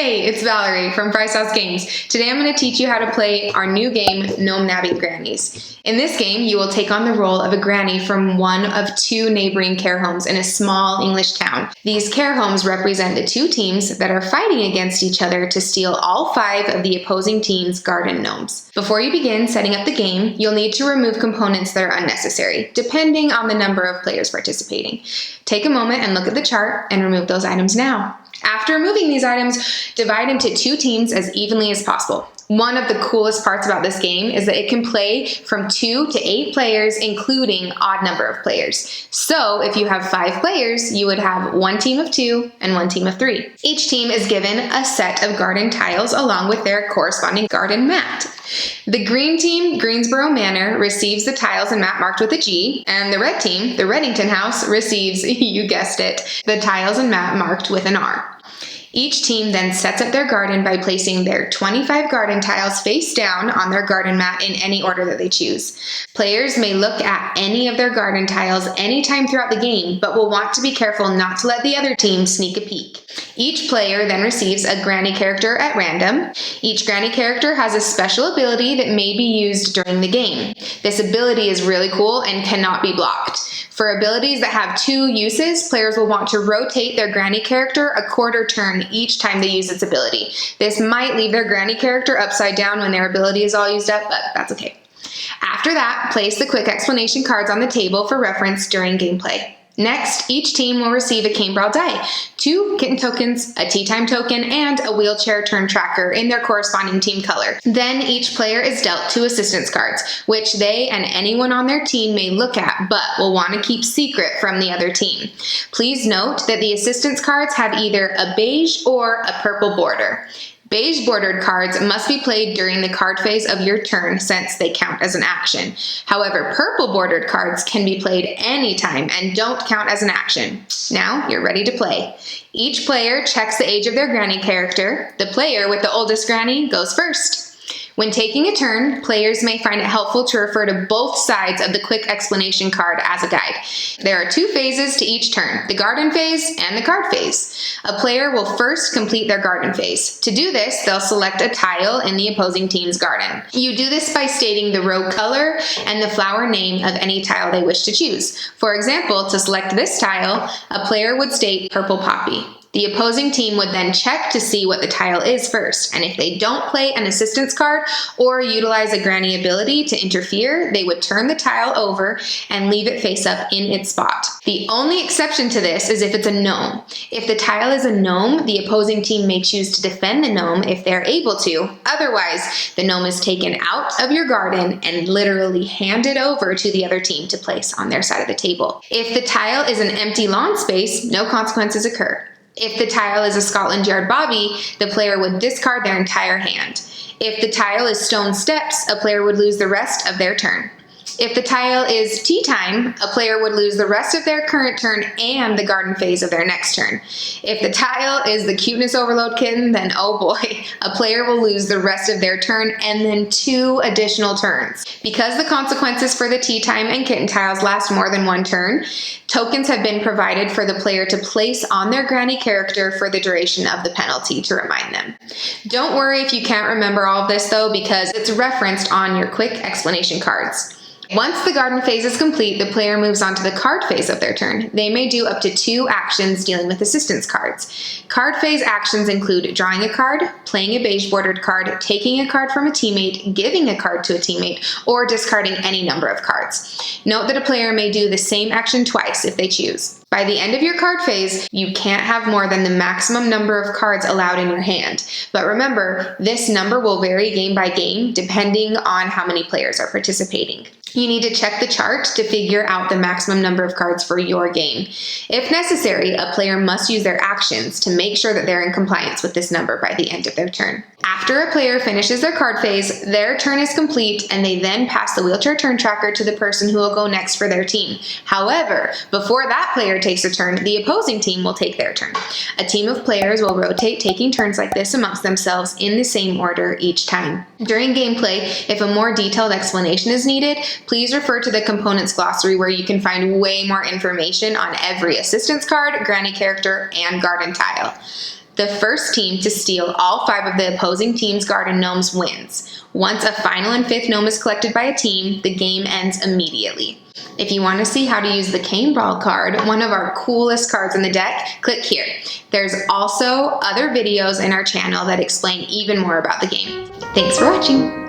Hey, it's Valerie from Price House Games. Today I'm going to teach you how to play our new game, Gnome Nabbing Grannies. In this game, you will take on the role of a granny from one of two neighboring care homes in a small English town. These care homes represent the two teams that are fighting against each other to steal all 5 of the opposing team's garden gnomes. Before you begin setting up the game, you'll need to remove components that are unnecessary, depending on the number of players participating. Take a moment and look at the chart and remove those items now. After removing these items, divide into 2 teams as evenly as possible. One of the coolest parts about this game is that it can play from 2 to 8 players, including odd number of players. So if you have 5 players, you would have 1 team of 2 and 1 team of 3. Each team is given a set of garden tiles along with their corresponding garden mat. The green team, Greensboro Manor, receives the tiles and mat marked with a G, and the red team, the Reddington House, receives, you guessed it, the tiles and mat marked with an R. Each team then sets up their garden by placing their 25 garden tiles face down on their garden mat in any order that they choose. Players may look at any of their garden tiles anytime throughout the game, but will want to be careful not to let the other team sneak a peek. Each player then receives a granny character at random. Each granny character has a special ability that may be used during the game. This ability is really cool and cannot be blocked. For abilities that have 2 uses, players will want to rotate their granny character a quarter turn each time they use its ability. This might leave their granny character upside down when their ability is all used up, but that's okay. After that, place the quick explanation cards on the table for reference during gameplay. Next, each team will receive a Cane Brawl die, 2 kitten tokens, a tea time token, and a wheelchair turn tracker in their corresponding team color. Then each player is dealt 2 assistance cards, which they and anyone on their team may look at, but will want to keep secret from the other team. Please note that the assistance cards have either a beige or a purple border. Beige bordered cards must be played during the card phase of your turn since they count as an action. However, purple bordered cards can be played anytime and don't count as an action. Now you're ready to play. Each player checks the age of their granny character. The player with the oldest granny goes first. When taking a turn, players may find it helpful to refer to both sides of the quick explanation card as a guide. There are 2 phases to each turn, the garden phase and the card phase. A player will first complete their garden phase. To do this, they'll select a tile in the opposing team's garden. You do this by stating the row color and the flower name of any tile they wish to choose. For example, to select this tile, a player would state purple poppy. The opposing team would then check to see what the tile is first, and if they don't play an assistance card or utilize a granny ability to interfere, they would turn the tile over and leave it face up in its spot. The only exception to this is if it's a gnome. If the tile is a gnome, the opposing team may choose to defend the gnome if they're able to. Otherwise, the gnome is taken out of your garden and literally handed over to the other team to place on their side of the table. If the tile is an empty lawn space, no consequences occur. If the tile is a Scotland Yard Bobby, the player would discard their entire hand. If the tile is stone steps, a player would lose the rest of their turn. If the tile is tea time, a player would lose the rest of their current turn and the garden phase of their next turn. If the tile is the cuteness overload kitten, then oh boy, a player will lose the rest of their turn and then 2 additional turns. Because the consequences for the tea time and kitten tiles last more than 1 turn, tokens have been provided for the player to place on their granny character for the duration of the penalty to remind them. Don't worry if you can't remember all of this though, because it's referenced on your quick explanation cards. Once the garden phase is complete, the player moves on to the card phase of their turn. They may do up to 2 actions dealing with assistance cards. Card phase actions include drawing a card, playing a beige bordered card, taking a card from a teammate, giving a card to a teammate, or discarding any number of cards. Note that a player may do the same action twice if they choose. By the end of your card phase, you can't have more than the maximum number of cards allowed in your hand. But remember, this number will vary game by game depending on how many players are participating. You need to check the chart to figure out the maximum number of cards for your game. If necessary, a player must use their actions to make sure that they're in compliance with this number by the end of their turn. After a player finishes their card phase, their turn is complete and they then pass the wheelchair turn tracker to the person who will go next for their team. However, before that player takes a turn, the opposing team will take their turn. A team of players will rotate taking turns like this amongst themselves in the same order each time. During gameplay, if a more detailed explanation is needed, please refer to the components glossary where you can find way more information on every assistance card, granny character, and garden tile. The first team to steal all 5 of the opposing team's garden gnomes wins. Once a final and 5th gnome is collected by a team, the game ends immediately. If you want to see how to use the Cane Brawl card, one of our coolest cards in the deck, click here. There's also other videos in our channel that explain even more about the game. Thanks for watching.